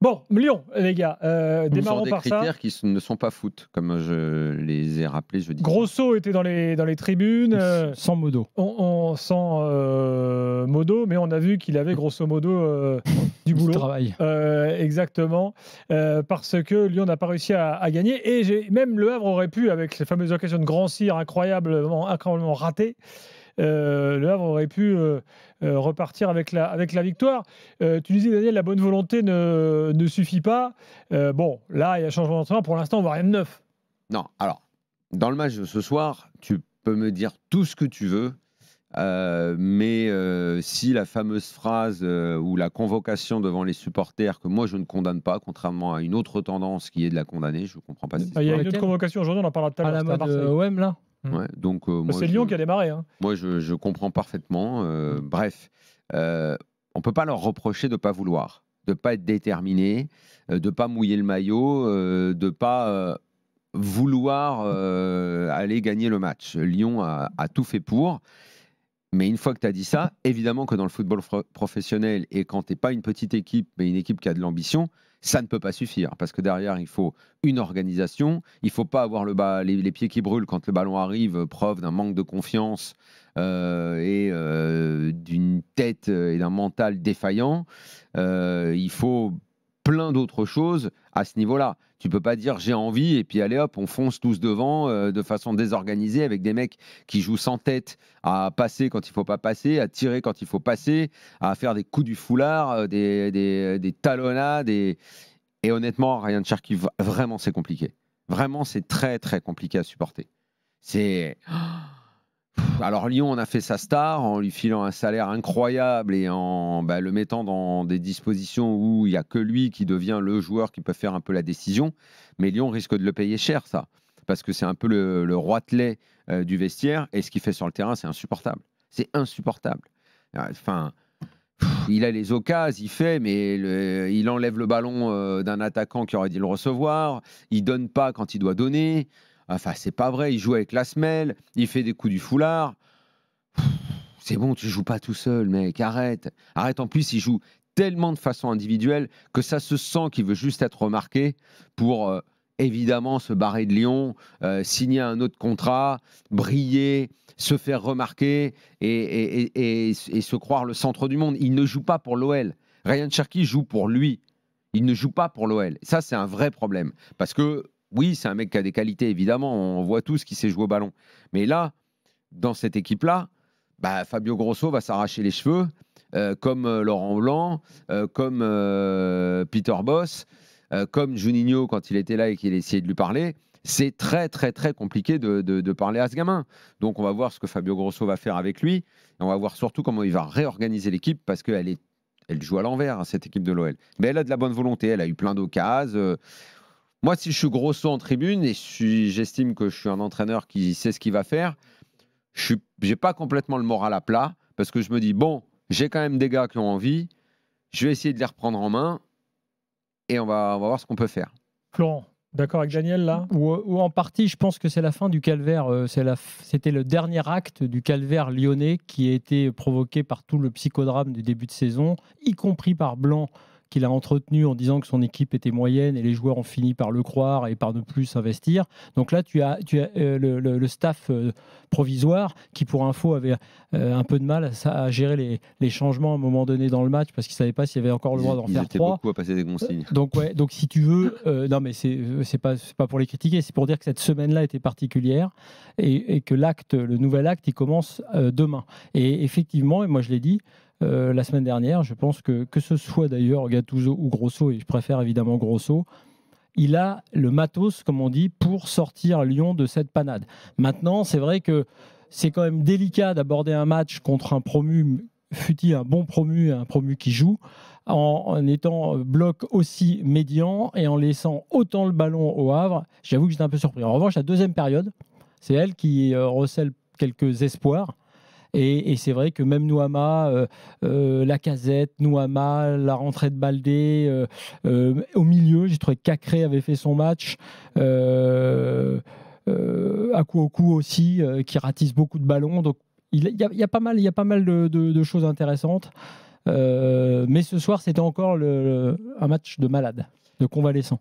Bon, Lyon, les gars, démarrons par ça. Sur des critères qui ne sont pas foot, comme je les ai rappelés jeudi. Grosso était dans les tribunes. Sans modo. Sans modo, mais on a vu qu'il avait grosso modo du boulot. Travail. Exactement. Parce que Lyon n'a pas réussi à gagner. Et même Le Havre aurait pu, avec ces fameuses occasions de grand cire incroyablement ratées, Le Havre aurait pu repartir avec la victoire. Tu disais, Daniel, la bonne volonté ne suffit pas. Bon, là, il y a changement d'entraîneur. Pour l'instant, on voit rien de neuf. Non, alors, dans le match de ce soir, tu peux me dire tout ce que tu veux, mais si la fameuse phrase ou la convocation devant les supporters, que moi je ne condamne pas, contrairement à une autre tendance qui est de la condamner, je ne comprends pas. Il y a une autre convocation aujourd'hui, on en parlera tout à l'heure. À la mode OM, là. Ouais, donc, c'est Lyon qui a démarré. Hein. Moi, je comprends parfaitement. Bref, on ne peut pas leur reprocher de ne pas vouloir, de ne pas être déterminé, de ne pas mouiller le maillot, de ne pas vouloir aller gagner le match. Lyon a tout fait pour. Mais une fois que tu as dit ça, évidemment que dans le football professionnel, et quand tu n'es pas une petite équipe, mais une équipe qui a de l'ambition, ça ne peut pas suffire. Parce que derrière, il faut une organisation. Il ne faut pas avoir les pieds qui brûlent quand le ballon arrive, preuve d'un manque de confiance et d'une tête et d'un mental défaillant. Il faut plein d'autres choses à ce niveau-là. Tu peux pas dire j'ai envie et puis allez hop, on fonce tous devant de façon désorganisée avec des mecs qui jouent sans tête à passer quand il faut pas passer, à tirer quand il faut passer, à faire des coups du foulard, des talonnades et honnêtement, Ryan Cherki, vraiment c'est compliqué. Vraiment c'est très très compliqué à supporter. Alors Lyon, on a fait sa star en lui filant un salaire incroyable et en le mettant dans des dispositions où il n'y a que lui qui devient le joueur qui peut faire un peu la décision. Mais Lyon risque de le payer cher, ça. Parce que c'est un peu le roitelet du vestiaire et ce qu'il fait sur le terrain, c'est insupportable. C'est insupportable. Enfin, il a les occasions, il fait, mais il enlève le ballon d'un attaquant qui aurait dû le recevoir. Il donne pas quand il doit donner. Enfin, c'est pas vrai, il joue avec la semelle, il fait des coups du foulard. C'est bon, tu joues pas tout seul, mec, arrête. Arrête, en plus, il joue tellement de façon individuelle que ça se sent qu'il veut juste être remarqué pour, évidemment, se barrer de Lyon, signer un autre contrat, briller, se faire remarquer et se croire le centre du monde. Il ne joue pas pour l'OL. Ryan Cherki joue pour lui. Il ne joue pas pour l'OL. Ça, c'est un vrai problème. Parce que oui, c'est un mec qui a des qualités, évidemment. On voit tous qu'il sait jouer au ballon. Mais là, dans cette équipe-là, Fabio Grosso va s'arracher les cheveux, comme Laurent Blanc, comme Peter Bosz, comme Juninho quand il était là et qu'il essayait de lui parler. C'est très, très, très compliqué de parler à ce gamin. Donc, on va voir ce que Fabio Grosso va faire avec lui. Et on va voir surtout comment il va réorganiser l'équipe parce qu'elle joue à l'envers, cette équipe de l'OL. Mais elle a de la bonne volonté. Elle a eu plein d'occasions. Moi, si je suis Grosso en tribune et j'estime que je suis un entraîneur qui sait ce qu'il va faire, je n'ai pas complètement le moral à plat parce que je me dis, bon, j'ai quand même des gars qui ont envie, je vais essayer de les reprendre en main et on va voir ce qu'on peut faire. Florent, d'accord avec Daniel là ? Ou en partie, je pense que c'est la fin du calvaire. C'était le dernier acte du calvaire lyonnais qui a été provoqué par tout le psychodrame du début de saison, y compris par Blanc, qu'il a entretenu en disant que son équipe était moyenne et les joueurs ont fini par le croire et par ne plus s'investir. Donc là, tu as le staff provisoire qui, pour info, avait un peu de mal à gérer les changements à un moment donné dans le match parce qu'il ne savait pas s'il y avait encore le droit d'en faire 3. Ils étaient beaucoup à passer des consignes. Donc si tu veux, non mais c'est pas pour les critiquer, c'est pour dire que cette semaine-là était particulière et que le nouvel acte, il commence demain. Et effectivement, et moi je l'ai dit, la semaine dernière, je pense que ce soit d'ailleurs Gattuso ou Grosso, et je préfère évidemment Grosso, il a le matos, comme on dit, pour sortir Lyon de cette panade. Maintenant, c'est vrai que c'est quand même délicat d'aborder un match contre un promu, fût-il un bon promu, un promu qui joue, en étant bloc aussi médian et en laissant autant le ballon au Havre. J'avoue que j'étais un peu surpris. En revanche, la deuxième période, c'est elle qui recèle quelques espoirs. Et c'est vrai que même Nouama, Lacazette, Nouama, la rentrée de Baldé, au milieu, j'ai trouvé que Cacré avait fait son match. Akuoku aussi, qui ratisse beaucoup de ballons. Donc il y a pas mal de choses intéressantes. Mais ce soir, c'était encore un match de malade, de convalescent.